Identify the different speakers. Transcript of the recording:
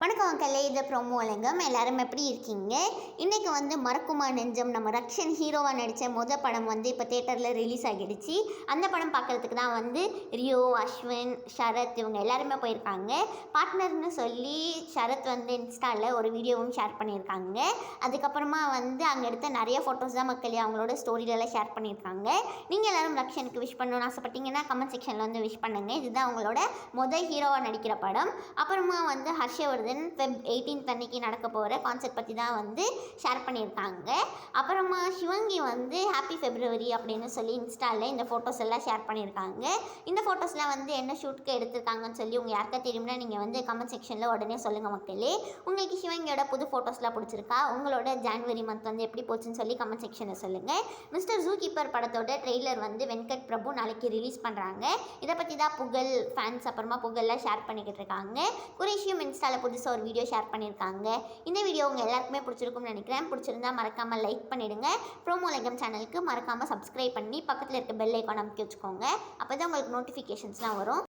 Speaker 1: வணக்கம் மக்களே, இது ப்ரோமோ அலங்கம். எல்லாரும் எப்படி இருக்கீங்க? இன்றைக்கி மறக்குமா நெஞ்சம் நம்ம ரக்ஷன் ஹீரோவாக நடித்த படம் இப்போ தேட்டரில் ரிலீஸ் ஆகிடுச்சு. அந்த படம் பார்க்குறதுக்கு தான் ரியோ, அஸ்வின், ஷரத் இவங்க எல்லாருமே போயிருக்காங்க. பார்ட்னர்னு சொல்லி ஷரத் இன்ஸ்டாவில் ஒரு வீடியோவும் ஷேர் பண்ணியிருக்காங்க. அதுக்கப்புறமா அங்கே எடுத்த நிறைய ஃபோட்டோஸ் தான் மக்களே அவங்களோட ஸ்டோரியிலலாம் ஷேர் பண்ணியிருக்காங்க. நீங்கள் எல்லோரும் ரக்ஷனுக்கு விஷ் பண்ணணும்னு ஆசைப்பட்டீங்கன்னா கமெண்ட் செக்ஷனில் விஷ் பண்ணுங்கள். இதுதான் அவங்களோட ஹீரோவாக நடிக்கிற படம். அப்புறமா ஹர்ஷவர்தன் Feb 18 அன்னைக்கு நடக்க போகிற கான்செப்ட் பற்றி தான் ஷேர் பண்ணியிருக்காங்க. அப்புறமா சிவங்கி ஹாப்பி ஃபெப்ரவரி அப்படின்னு சொல்லி இன்ஸ்டாவில் இந்த ஃபோட்டோஸ் எல்லாம் ஷேர் பண்ணியிருக்காங்க. இந்த ஃபோட்டோஸ்லாம் என்ன ஷூட்டுக்கு எடுத்திருக்காங்கன்னு சொல்லி உங்கள் யாருக்கா தெரியும்னா நீங்கள் கமெண்ட் செக்ஷனில் உடனே சொல்லுங்கள் மக்களே. உங்களுக்கு சிவங்கியோட புது ஃபோட்டோஸ்லாம் பிடிச்சிருக்கா? உங்களோட ஜான்வரி மந்த் எப்படி போச்சுன்னு சொல்லி கமெண்ட் செக்ஷனில் சொல்லுங்கள். மிஸ்டர் ஜூ கீப்பர் படத்தோட ட்ரெய்லர் வெங்கட் பிரபு நாளைக்கு ரிலீஸ் பண்ணுறாங்க. இதை பற்றி தான் புகழ் ஃபேன்ஸ் அப்புறமா புகழ்லாம் ஷேர் பண்ணிக்கிட்டு இருக்காங்க. குரேஷியும் இன்ஸ்டாவில் புதுசாக ஒரு வீடியோ ஷேர் பண்ணியிருக்காங்க. இந்த வீடியோ உங்கள் எல்லாருக்குமே பிடிச்சிருக்கும்னு நினைக்கிறேன். பிடிச்சிருந்தா மறக்காமல் லைக் பண்ணிவிடுங்க. ப்ரோமோ அலங்கம் சேனலுக்கு மறக்காமல் சப்ஸ்கிரைப் பண்ணி பக்கத்தில் இருக்க பெல் ஐக்கான் அமைக்க வச்சுக்கோங்க. அப்போ தான் உங்களுக்கு நோட்டிஃபிகேஷன்ஸ்லாம் வரும்.